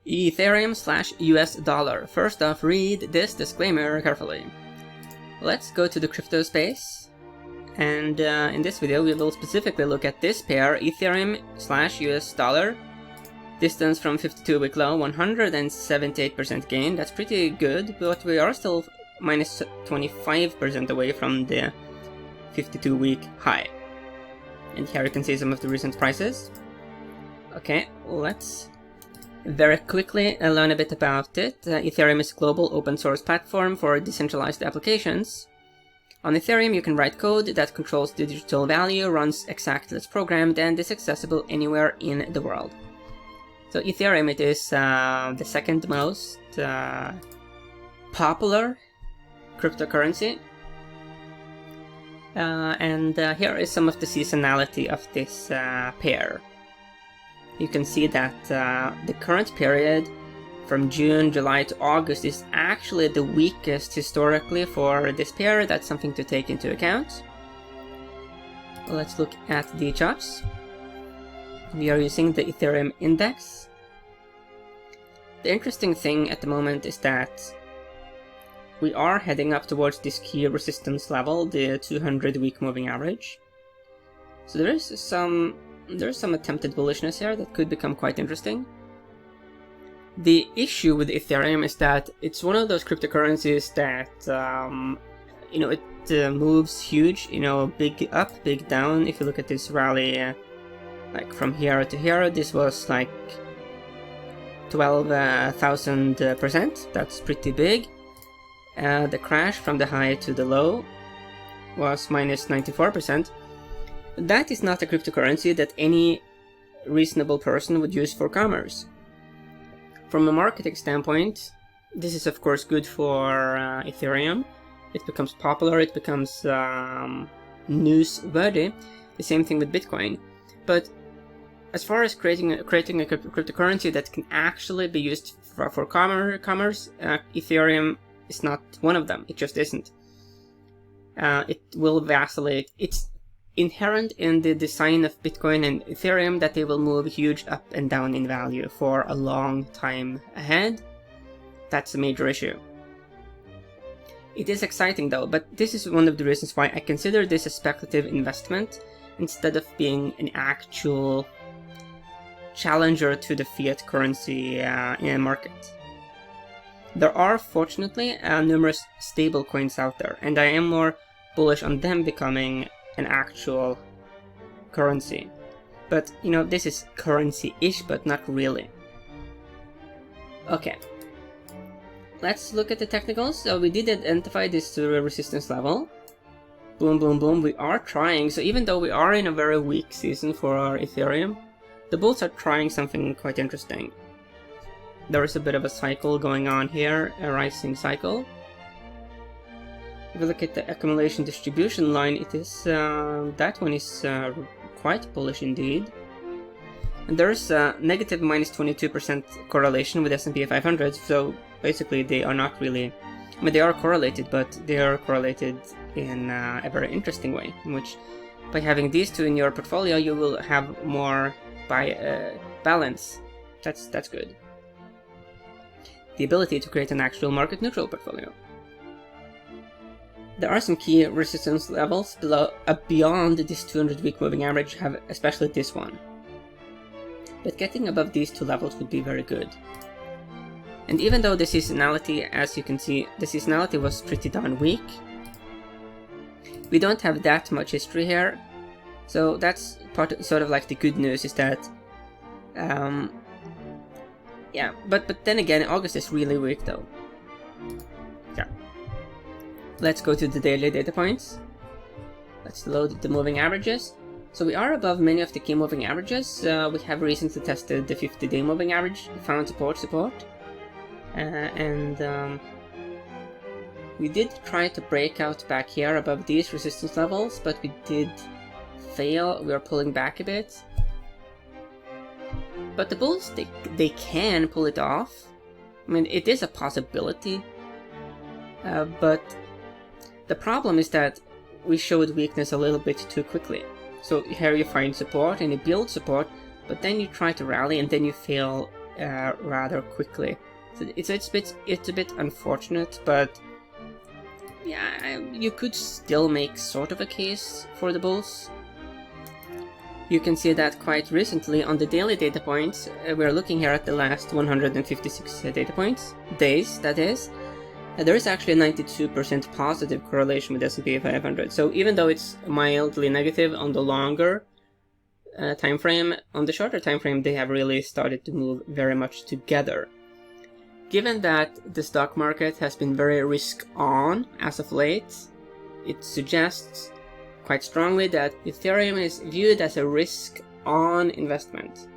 Ethereum/US dollar. First off, read this disclaimer carefully. Let's go to the crypto space, and in this video we will specifically look at this pair, Ethereum/US dollar. Distance from 52-week low, 178% gain. That's pretty good, but we are still minus 25% away from the 52-week high. And here you can see some of the recent prices. Okay, let's very quickly learn a bit about it. Ethereum is a global open source platform for decentralized applications. On Ethereum you can write code that controls the digital value, runs exactly as programmed, and is accessible anywhere in the world. So Ethereum, it is the second most popular cryptocurrency. And here is some of the seasonality of this pair. You can see that the current period from June, July to August is actually the weakest historically for this pair. That's something to take into account. Let's look at the charts. We are using the Ethereum index. The interesting thing at the moment is that we are heading up towards this key resistance level, the 200-week moving average. So there is some attempted bullishness here that could become quite interesting. The issue with Ethereum is that it's one of those cryptocurrencies that it moves huge, big up, big down. If you look at this rally, like from here to here, this was like 12,000%. That's pretty big. The crash from the high to the low was minus 94%. That is not a cryptocurrency that any reasonable person would use for commerce. From a marketing standpoint, this is of course good for Ethereum. It becomes popular, it becomes newsworthy. The same thing with Bitcoin. But as far as creating a cryptocurrency that can actually be used for commerce, Ethereum is not one of them. It just isn't. It will vacillate. It's inherent in the design of Bitcoin and Ethereum that they will move huge up and down in value for a long time ahead. That's a major issue. It is exciting though, but this is one of the reasons why I consider this a speculative investment instead of being an actual challenger to the fiat currency market. There are fortunately numerous stable coins out there, and I am more bullish on them becoming an actual currency. But this is currency-ish, but not really. Okay, let's look at the technicals. So we did identify this resistance level. Boom, boom, boom. We are trying. So even though we are in a very weak season for our Ethereum, the bulls are trying something quite interesting. There is a bit of a cycle going on here, a rising cycle. If you look at the accumulation distribution line, it is that one is quite bullish indeed. And there is a negative minus 22% correlation with S&P 500, so basically they are not really, they are correlated, but they are correlated in a very interesting way, in which by having these two in your portfolio you will have more balance. That's good. The ability to create an actual market neutral portfolio. There are some key resistance levels beyond this 200-week moving average, especially this one. But getting above these two levels would be very good. And even though the seasonality, as you can see, the seasonality was pretty darn weak, we don't have that much history here. So that's sort of like the good news is that, yeah, but then again, August is really weak though. Yeah. Let's go to the daily data points. Let's load the moving averages. So we are above many of the key moving averages. We have recently tested the 50-day moving average, found support. And we did try to break out back here above these resistance levels, but we did fail. We are pulling back a bit. But the bulls, they can pull it off. I mean, it is a possibility. But the problem is that we showed weakness a little bit too quickly. So here you find support and you build support, but then you try to rally and then you fail rather quickly. So it's a bit unfortunate, but yeah, you could still make sort of a case for the bulls. You can see that quite recently on the daily data points. We're looking here at the last 156 data points, days that is. There is actually a 92% positive correlation with S&P 500. So even though it's mildly negative on the longer time frame, on the shorter time frame they have really started to move very much together. Given that the stock market has been very risk-on as of late, it suggests quite strongly that Ethereum is viewed as a risk-on investment.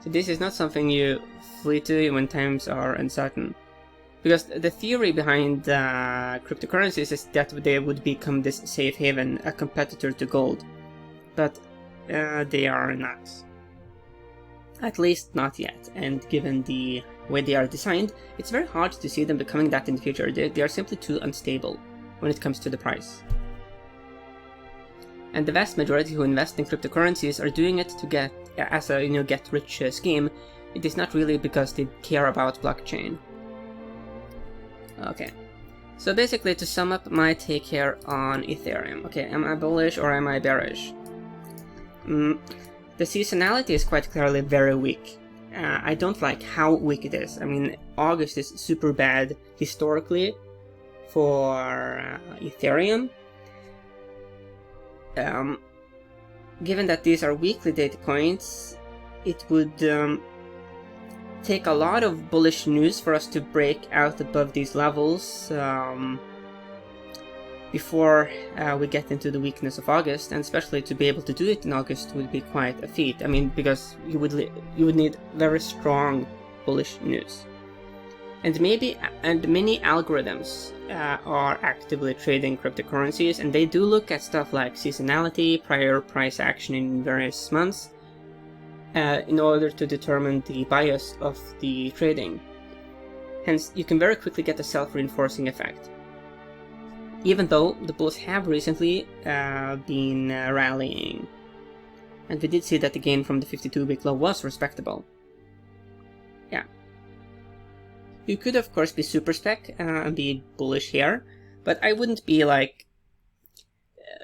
So this is not something you flee to when times are uncertain. Because the theory behind cryptocurrencies is that they would become this safe haven, a competitor to gold. But they are not. At least not yet, and given the way they are designed, it's very hard to see them becoming that in the future. They are simply too unstable when it comes to the price. And the vast majority who invest in cryptocurrencies are doing it to get, as a get-rich scheme. It is not really because they care about blockchain. Okay, so basically to sum up my take here on Ethereum. Okay, am I bullish or am I bearish? The seasonality is quite clearly very weak. I don't like how weak it is. I mean, August is super bad historically for Ethereum. Given that these are weekly data points, it would take a lot of bullish news for us to break out above these levels before we get into the weakness of August, and especially to be able to do it in August would be quite a feat. I mean, because you would need very strong bullish news. And many algorithms are actively trading cryptocurrencies, and they do look at stuff like seasonality, prior price action in various months, in order to determine the bias of the trading. Hence, you can very quickly get a self-reinforcing effect. Even though the bulls have recently been rallying. And we did see that the gain from the 52-week low was respectable. Yeah. You could of course be super spec and be bullish here, but I wouldn't be like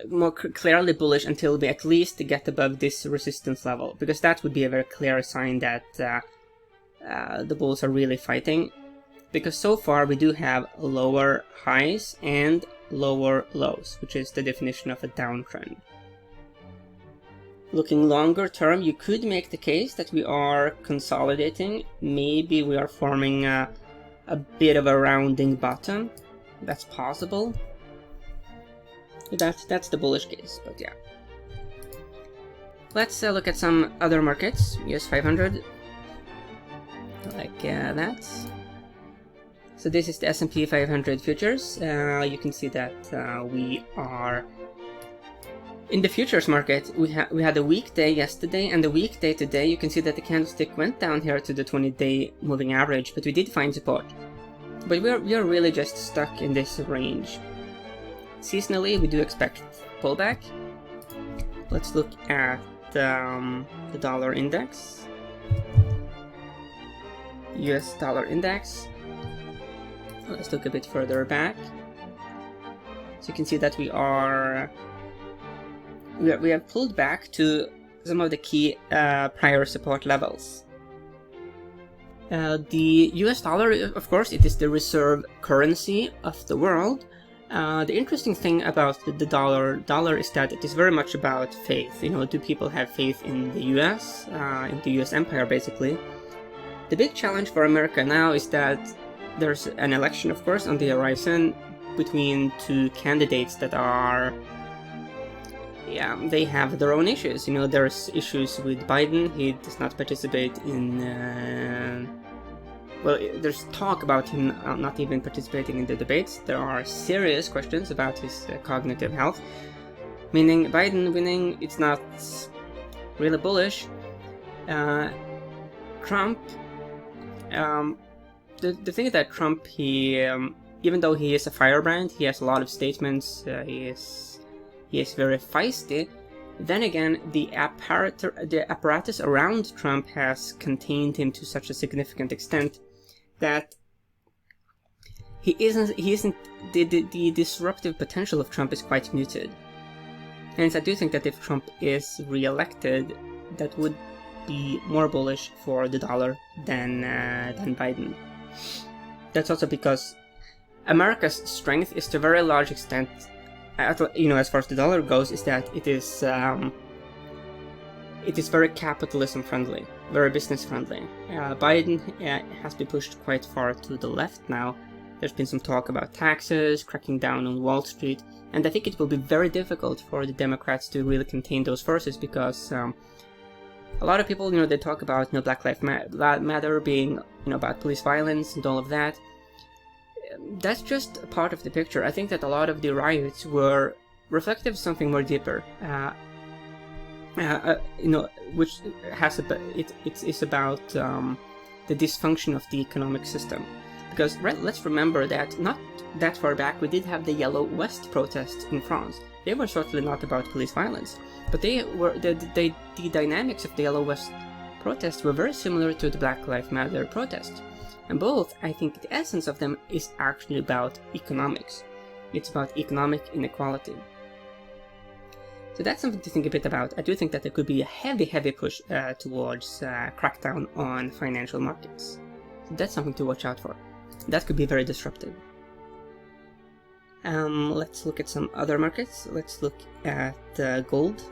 more clearly bullish until we at least get above this resistance level, because that would be a very clear sign that the bulls are really fighting. Because so far we do have lower highs and lower lows, which is the definition of a downtrend. Looking longer term, you could make the case that we are consolidating. Maybe we are forming a bit of a rounding bottom. That's possible. That's the bullish case, but yeah. Let's look at some other markets. US 500, like that. So this is the S&P 500 futures. You can see that we are in the futures market. We had a weekday yesterday and a weekday today. You can see that the candlestick went down here to the 20-day moving average, but we did find support. But we are really just stuck in this range. Seasonally, we do expect pullback. Let's look at the dollar index, US dollar index. Let's look a bit further back. So you can see that we have pulled back to some of the key prior support levels. The US dollar, of course, it is the reserve currency of the world. The interesting thing about the dollar is that it is very much about faith. Do people have faith in the US, in the US empire, basically? The big challenge for America now is that there's an election, of course, on the horizon between two candidates that are, they have their own issues. There's issues with Biden. He does not participate in, well, there's talk about him not even participating in the debates. There are serious questions about his cognitive health. Meaning Biden winning, it's not really bullish. Trump, the thing is that Trump, he, even though he is a firebrand, he has a lot of statements, he is very feisty, Then again, the apparatus around Trump has contained him to such a significant extent that the disruptive potential of Trump is quite muted. Hence, I do think that if Trump is re-elected, that would be more bullish for the dollar than Biden. That's also because America's strength is to a very large extent, as far as the dollar goes, is that it is very capitalism friendly, very business friendly. Biden has been pushed quite far to the left now. There's been some talk about taxes, cracking down on Wall Street, and I think it will be very difficult for the Democrats to really contain those forces because a lot of people, they talk about Black Lives Matter being about police violence and all of that. That's just a part of the picture. I think that a lot of the riots were reflective of something more deeper, which has it is about the dysfunction of the economic system. Because let's remember that not that far back we did have the Yellow Vest protests in France. They were certainly not about police violence, but they were the dynamics of the Yellow Vest protests were very similar to the Black Lives Matter protest. And both, I think the essence of them is actually about economics. It's about economic inequality. So that's something to think a bit about. I do think that there could be a heavy push towards crackdown on financial markets. So that's something to watch out for. That could be very disruptive. Let's look at some other markets. Let's look at gold.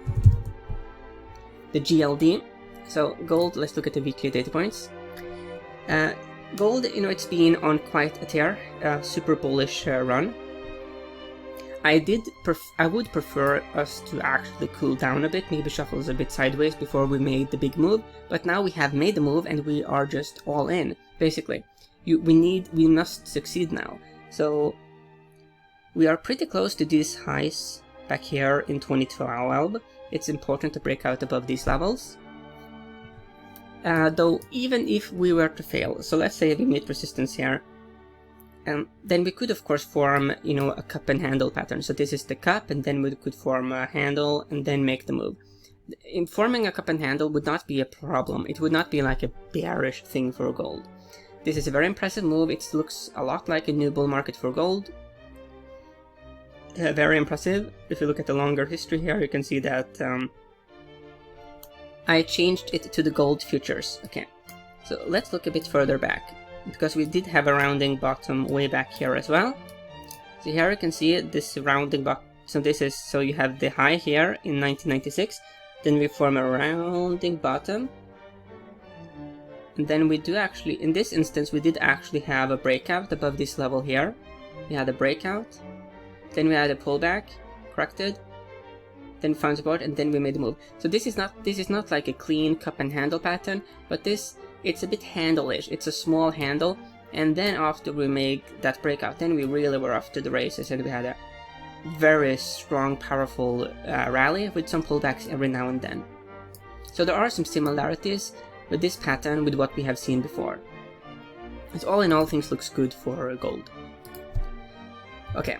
The GLD. So gold, let's look at the weekly data points. Gold, it's been on quite a tear, super bullish run. I would prefer us to actually cool down a bit, maybe shuffles a bit sideways before we made the big move, but now we have made the move and we are just all in, basically. We must succeed now. So we are pretty close to these highs back here in 2012. It's important to break out above these levels. Though even if we were to fail, so let's say we meet resistance here, then we could of course form, a cup and handle pattern. So this is the cup, and then we could form a handle and then make the move. In forming a cup and handle would not be a problem. It would not be like a bearish thing for gold. This is a very impressive move. It looks a lot like a new bull market for gold. Very impressive. If you look at the longer history here, you can see that I changed it to the gold futures. Okay, so let's look a bit further back, because we did have a rounding bottom way back here as well. So here you can see this rounding bottom. So you have the high here in 1996, then we form a rounding bottom, and then we do actually, in this instance, we did actually have a breakout above this level here. We had a breakout, then we had a pullback, corrected, then found support, and then we made the move. So this is not like a clean cup and handle pattern, but it's a bit handle-ish. It's a small handle, and then after we make that breakout, then we really were off to the races, and we had a very strong, powerful rally with some pullbacks every now and then. So there are some similarities with this pattern with what we have seen before. So all in all, things looks good for gold. Okay.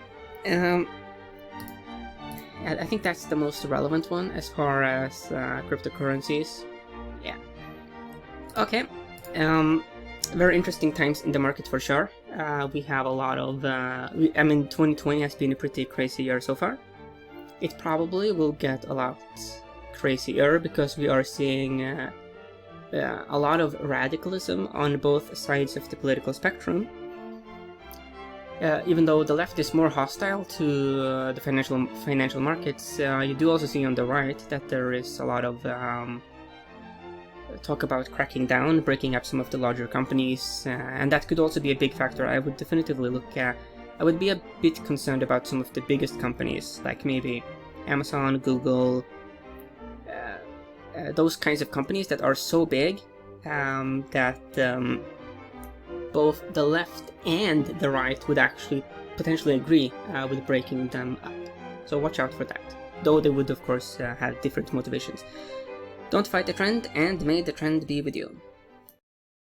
I think that's the most relevant one as far as cryptocurrencies. Yeah. Okay. Very interesting times in the market for sure. We have a lot of... 2020 has been a pretty crazy year so far. It probably will get a lot crazier because we are seeing a lot of radicalism on both sides of the political spectrum. Even though the left is more hostile to the financial markets, you do also see on the right that there is a lot of talk about cracking down, breaking up some of the larger companies, and that could also be a big factor. I would definitively look at... I would be a bit concerned about some of the biggest companies, like maybe Amazon, Google, those kinds of companies that are so big that both the left and the right would actually potentially agree with breaking them up. So watch out for that, though they would of course have different motivations. Don't fight the trend, and may the trend be with you.